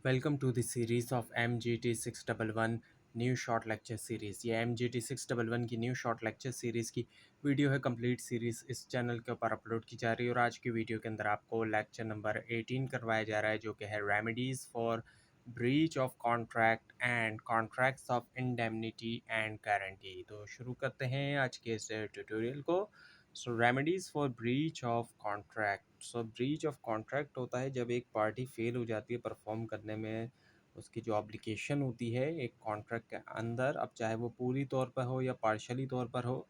Welcome to the series of MGT 611 new short lecture series. ये MGT 611 की new short lecture series की video है। Complete series इस channel के ऊपर अपलोड की जा रही है और आज की वीडियो के अंदर आपको लेक्चर नंबर 18 करवाया जा रहा है, जो कि है remedies for breach of contract and contracts of indemnity and guarantee. तो शुरू करते हैं आज के इस ट्यूटोरियल को। So remedies for breach of contract. So breach of contract होता है जब एक पार्टी फेल हो जाती है परफॉर्म करने में, उसकी जो ऑब्लिगेशन होती है एक कॉन्ट्रैक्ट के अंदर, अब चाहे वो पूरी तौर पर हो या पार्शली तौर पर हो।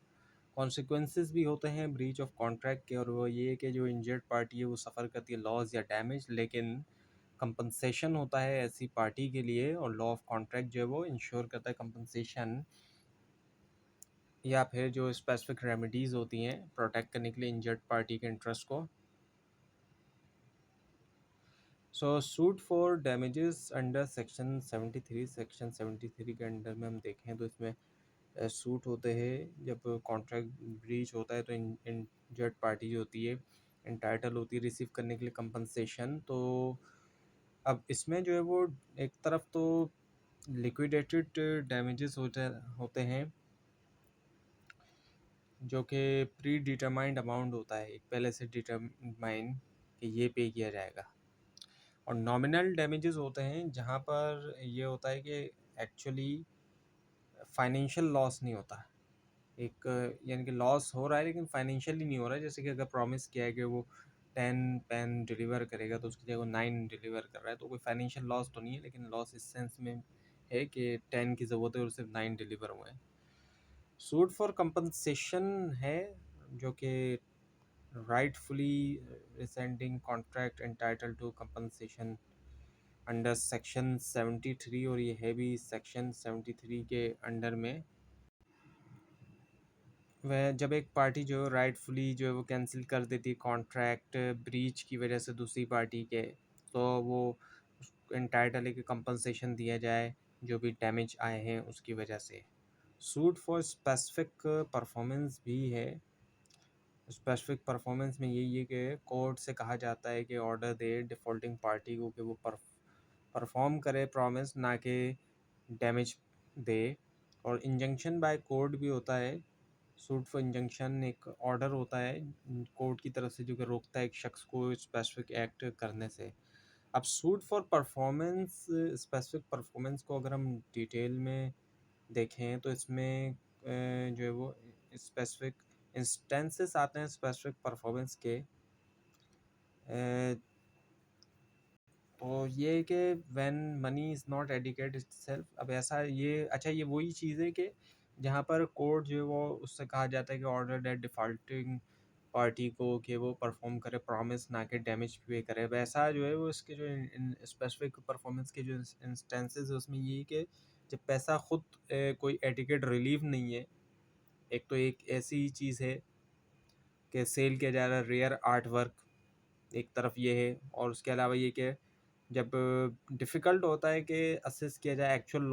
कॉन्सिक्वेंसेस भी होते हैं ब्रीच ऑफ कॉन्ट्रैक्ट के, और वो ये कि जो इंजर्ड पार्टी है वो सफ़र करती है लॉस या डैमेज, लेकिन कंपनसेशन होता है ऐसी पार्टी के लिए, और लॉ ऑफ कॉन्ट्रैक्ट जो है वो इंश्योर करता है कंपनसेशन या फिर जो स्पेसिफिक रेमेडीज़ होती हैं प्रोटेक्ट करने के लिए इंजर्ड पार्टी के इंटरेस्ट को। So suit for damages under section 73, section 73 के अंडर में हम देखें तो इसमें सूट होते हैं जब कॉन्ट्रैक्ट ब्रीच होता है, तो इंजर्ड पार्टी जो होती है एंटाइटल होती है रिसीव करने के लिए कंपनसेशन। तो अब इसमें जो है वो एक तरफ तो लिक्विडेटेड डैमेजेस होते हैं जो कि प्री डिटरमाइंड अमाउंट होता है, एक पहले से डिटरमाइन कि ये पे किया जाएगा। और नॉमिनल डैमेजेस होते हैं जहाँ पर ये होता है कि एक्चुअली फाइनेंशियल लॉस नहीं होता, एक यानी कि लॉस हो रहा है लेकिन फाइनेंशियली नहीं हो रहा है। जैसे कि अगर प्रॉमिस किया है कि वो 10 पेन डिलीवर करेगा तो उसकी जगह वो 9 डिलीवर कर रहा है, तो कोई फाइनेंशियल लॉस तो नहीं है, लेकिन लॉस इस सेंस में है कि 10 की ज़रूरत है और सिर्फ 9 डिलीवर हुए हैं। सूट फॉर कंपनसेशन है जो कि rightfully rescinding contract entitled to compensation under section 73, और ये है भी सेक्शन 73 के अंडर में। वह जब एक पार्टी जो राइटफुली जो है वो कैंसिल कर देती है कॉन्ट्रैक्ट ब्रीच की वजह से दूसरी पार्टी के, तो वो एंटाइटल है कि कंपनसेशन दिया जाए जो भी डैमेज आए हैं उसकी वजह से। सूट फॉर स्पेसिफिक परफॉर्मेंस भी है। स्पेसिफिक परफॉर्मेंस में यही है कि कोर्ट से कहा जाता है कि ऑर्डर दे डिफ़ॉल्टिंग पार्टी को कि वो परफॉर्म करे प्रॉमिस, ना कि डैमेज दे। और इंजंक्शन बाय कोर्ट भी होता है। सूट फॉर इंजंक्शन एक ऑर्डर होता है कोर्ट की तरफ से जो कि रोकता है एक शख्स को स्पेसिफिक एक्ट करने से। अब suit for performance, specific performance को अगर हम डिटेल में देखें तो इसमें जो है वो स्पेसिफिक इंस्टेंसेस आते हैं स्पेसिफिक परफॉर्मेंस के। तो ये कि when money is not adequate itself. अब ऐसा ये अच्छा ये वही चीज़ है कि जहाँ पर कोर्ट जो है वो उससे कहा जाता है कि ऑर्डर दैट डिफ़ॉल्टिंग पार्टी को कि वो परफॉर्म करे प्रॉमिस, ना कि डैमेज पे करे। वैसा जो है वो इसके जो स्पेसिफिक परफॉर्मेंस के जो इंस्टेंसेस है उसमें ये कि जब पैसा खुद कोई एडिकेट रिलीव नहीं है। एक तो एक ऐसी चीज़ है कि सेल किया जा रहा है रेयर आर्ट वर्क, एक तरफ ये है, और उसके अलावा ये कि जब डिफ़िकल्ट होता है कि असेस किया जाए एक्चुअल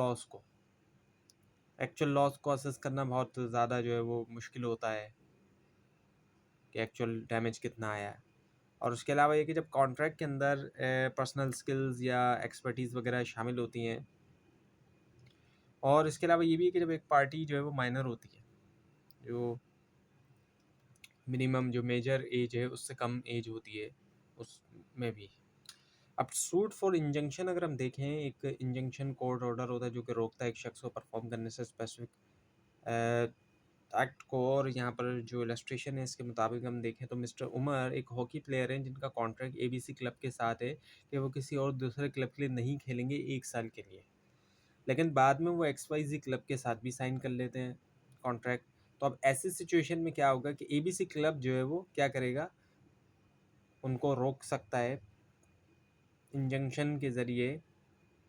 लॉस को असेस करना बहुत ज़्यादा जो है वो मुश्किल होता है कि एक्चुअल डैमेज कितना आया है। और उसके अलावा ये कि जब कॉन्ट्रैक्ट के अंदर पर्सनल स्किल्स या एक्सपर्टीज़ वगैरह शामिल होती हैं। और इसके अलावा ये भी है कि जब एक पार्टी जो है वो माइनर होती है, जो मिनिमम जो मेजर एज है उससे कम एज होती है उसमें भी। अब सूट फॉर इंजंक्शन अगर हम देखें, एक इंजंक्शन कोर्ट ऑर्डर होता है जो कि रोकता है एक शख्स को परफॉर्म करने से स्पेसिफिक एक्ट को। और यहाँ पर जो इलस्ट्रेशन है इसके मुताबिक हम देखें तो मिस्टर उमर एक हॉकी प्लेयर हैं जिनका कॉन्ट्रैक्ट ABC क्लब के साथ है कि वो किसी और दूसरे क्लब के लिए नहीं खेलेंगे 1 साल के लिए, लेकिन बाद में वो XYZ क्लब के साथ भी साइन कर लेते हैं कॉन्ट्रैक्ट। तो अब ऐसी सिचुएशन में क्या होगा कि ABC क्लब जो है वो क्या करेगा, उनको रोक सकता है इंजंक्शन के ज़रिए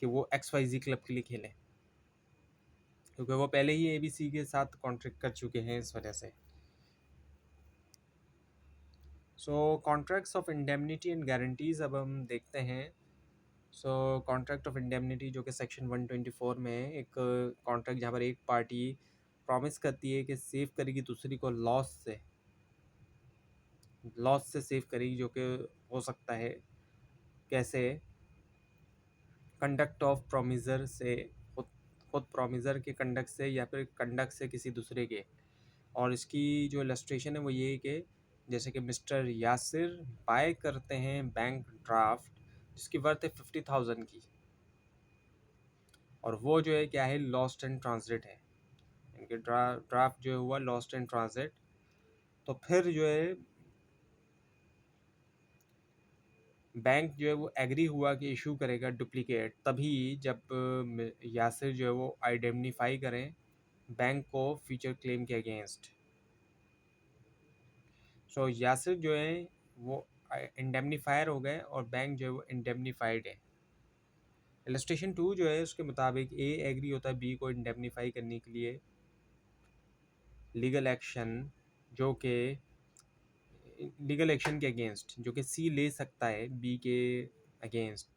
कि वो XYZ क्लब के लिए खेलें, क्योंकि वो पहले ही ABC के साथ कॉन्ट्रैक्ट कर चुके हैं इस वजह से। So contracts of indemnity and guarantees अब हम देखते हैं। सो कॉन्ट्रैक्ट ऑफ इंडेमनिटी जो कि सेक्शन 124 में है, एक कॉन्ट्रैक्ट जहाँ पर एक पार्टी प्रॉमिस करती है कि सेव करेगी दूसरी को लॉस से सेव करेगी, जो कि हो सकता है कैसे, कंडक्ट ऑफ प्रोमिजर से, खुद खुद प्रोमिजर के कंडक्ट से या फिर कंडक्ट से किसी दूसरे के। और इसकी जो इलस्ट्रेशन है वो ये है कि जैसे कि मिस्टर यासिर बाय करते हैं बैंक ड्राफ्ट जिसकी वर्थ है 50,000 की, और वो जो है क्या है, लॉस्ट एंड ट्रांजिट है। इनके ड्राफ्ट जो हुआ लॉस्ट एंड ट्रांजिट। तो फिर जो है बैंक जो है वो एग्री हुआ कि इशू करेगा डुप्लीकेट, तभी जब यासिर जो है वो आइडेंटिफाई करें बैंक को फ्यूचर क्लेम के अगेंस्ट। सो यासिर जो है वो इंडेमनीफायर हो गए और बैंक जो है वो इंडेमनीफाइड है। इलस्ट्रेशन 2 जो है उसके मुताबिक ए एग्री होता है बी को इंडेमनीफाई करने के लिए लीगल एक्शन, जो कि लीगल एक्शन के अगेंस्ट जो कि सी ले सकता है बी के अगेंस्ट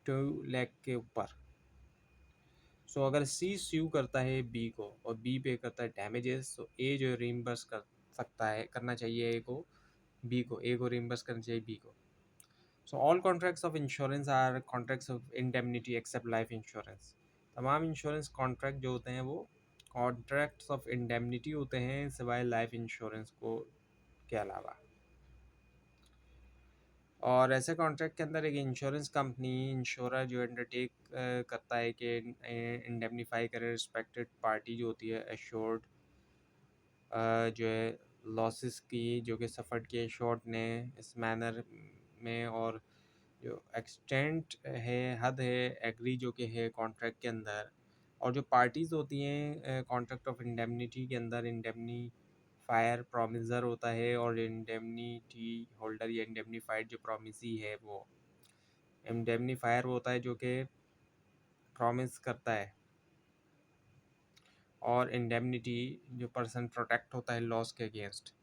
2 लाख के ऊपर। सो अगर सी स्यू करता है बी को और बी पे करता है डैमेजेस, तो ए जो है रीइंबर्स कर सकता है, करना चाहिए ए को रीइंबर्स करना चाहिए बी को। So all contracts of insurance are contracts of indemnity except life insurance. तमाम इंश्योरेंस कॉन्ट्रैक्ट जो होते हैं वो कॉन्ट्रैक्ट्स ऑफ इंडेमनिटी होते हैं सिवाय लाइफ इंश्योरेंस को के अलावा। और ऐसे कॉन्ट्रैक्ट के अंदर एक इंश्योरेंस कंपनी इंश्योरर जो अंडरटेक करता है कि इंडेमनीफाई करे रिस्पेक्टेड पार्टी जो होती है एश्योर्ड जो है लॉसेस की जो कि सफ़र किए एश्योर्ड ने इस मैनर में, और जो एक्सटेंट है हद है एग्री जो कि है कॉन्ट्रैक्ट के अंदर। और जो पार्टीज़ होती हैं कॉन्ट्रैक्ट ऑफ इंडेमनिटी के अंदर इंडेमनीफायर प्रोमिसर होता है, और इंडेमनिटी होल्डर या इंडेमनीफाइड जो प्रोमिसी है वो इंडेमनीफायर होता है जो कि प्रॉमिस करता है, और इंडेमनिटी जो पर्सन प्रोटेक्ट होता है लॉस के against.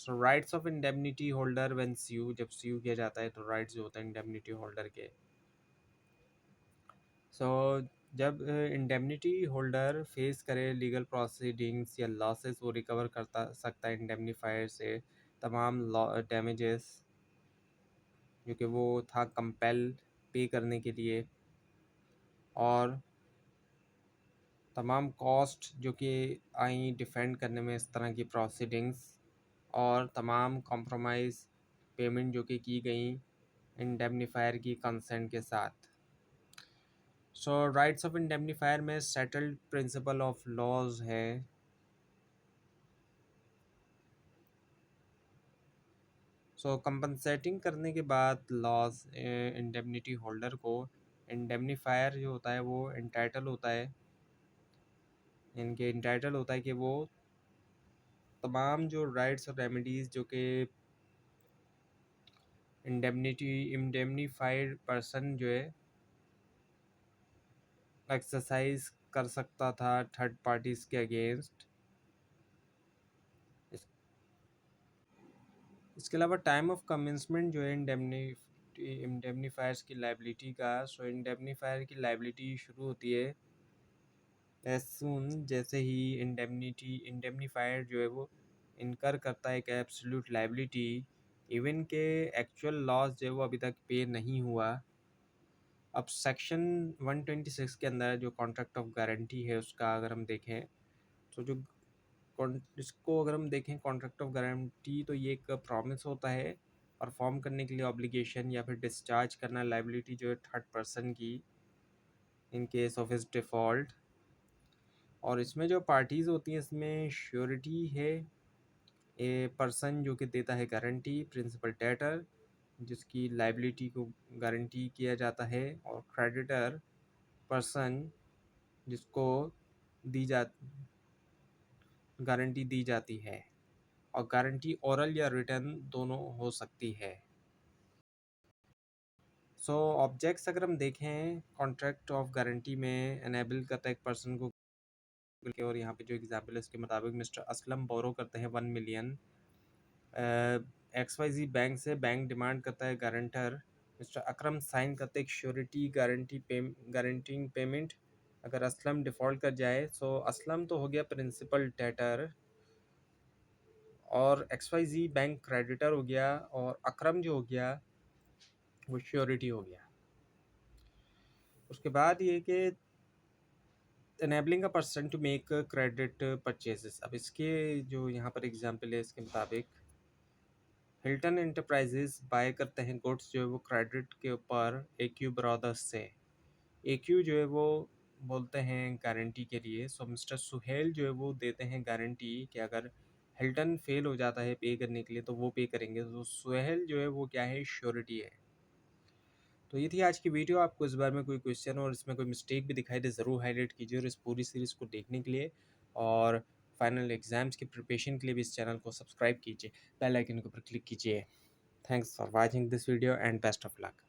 So rights of indemnity holder when sue, जब स्यू किया जाता है तो राइट्स जो होता है इंडेमनिटी होल्डर के। सो जब इंडेमनिटी होल्डर फेस करे लीगल प्रोसीडिंग्स या लॉसेस, वो रिकवर करता सकता है इंडेमनीफायर से तमाम डैमेजेस जो कि वो था कंपेल पे करने के लिए, और तमाम कॉस्ट जो कि आई डिफेंड करने में इस तरह की प्रोसीडिंग्स, और तमाम कॉम्प्रोमाइज़ पेमेंट जो कि की गई इंडेमनीफायर की कंसेंट के साथ। सो राइट्स ऑफ इंडेमनीफायर में सेटल्ड प्रिंसिपल ऑफ लॉज है। सो कंपनसेटिंग करने के बाद लॉज इंडेमनिटी होल्डर को इंडेमनीफायर जो होता है वो इंटाइटल होता है कि वो तमाम जो राइट्स और रेमेडीज़ जो कि इंडेमनीफाइड पर्सन जो है एक्सरसाइज कर सकता था थर्ड पार्टीज़ के अगेंस्ट। इसके अलावा टाइम ऑफ कमेंसमेंट जो है इंडेमनीफायर्स की लाइबिलिटी का, सो इंडेमनीफायर की लाइबिलिटी शुरू होती है एज सून जैसे ही इंडेमनीफायर जो है वो इनकर करता है एक एब्सोल्यूट लाइबिलिटी, इवन के एक्चुअल लॉस जो है वो अभी तक पे नहीं हुआ। अब सेक्शन 126 के अंदर जो कॉन्ट्रैक्ट ऑफ गारंटी है उसका अगर हम देखें, तो जो इसको अगर हम देखें कॉन्ट्रैक्ट ऑफ गारंटी, तो ये एक प्रॉमिस होता है परफॉर्म करने के लिए ऑब्लिगेशन या फिर डिस्चार्ज करना लाइबिलिटी जो है थर्ड पर्सन की इन केस ऑफ इस डिफ़ॉल्ट। और इसमें जो पार्टीज़ होती हैं इसमें श्योरिटी है ए पर्सन जो कि देता है गारंटी, प्रिंसिपल डेटर जिसकी लाइबिलिटी को गारंटी किया जाता है, और क्रेडिटर पर्सन जिसको दी जा गारंटी दी जाती है, और गारंटी ओरल या रिटर्न दोनों हो सकती है। सो ऑब्जेक्ट्स अगर हम देखें कॉन्ट्रैक्ट ऑफ गारंटी में एनेबल करता है एक पर्सन को, और यहाँ पे जो एग्जाम्पल है इसके मुताबिक मिस्टर असलम बोरो करते हैं 1 मिलियन XYZ बैंक से, बैंक डिमांड करता है गारंटर मिस्टर अकरम साइन करते एक श्योरिटी गारंटिंग पेमेंट। अगर असलम डिफ़ॉल्ट कर जाए, सो असलम तो हो गया प्रिंसिपल डेटर और XYZ बैंक क्रेडिटर हो गया, और अकरम जो हो गया वो श्योरिटी हो गया। उसके बाद ये कि enabling a person to make credit purchases. अब इसके जो यहाँ पर एग्जांपल है इसके मुताबिक हिल्टन एंटरप्राइजेज बाय करते हैं गुड्स जो है वो क्रेडिट के ऊपर एक्यू ब्रदर्स से। एक्यू जो है वो बोलते हैं गारंटी के लिए। सो मिस्टर सुहेल जो है वो देते हैं गारंटी कि अगर हिल्टन फेल हो जाता है पे करने के लिए तो वो पे करेंगे। तो सुहेल जो है वो क्या है, श्योरिटी है। तो ये थी आज की वीडियो। आपको इस बारे में कोई क्वेश्चन और इसमें कोई मिस्टेक भी दिखाई दे ज़रूर हाईलाइट कीजिए, और इस पूरी सीरीज़ को देखने के लिए और फाइनल एग्जाम्स की प्रिपरेशन के लिए भी इस चैनल को सब्सक्राइब कीजिए, बेल आइकन के ऊपर क्लिक कीजिए। Thanks for watching this video and best of luck.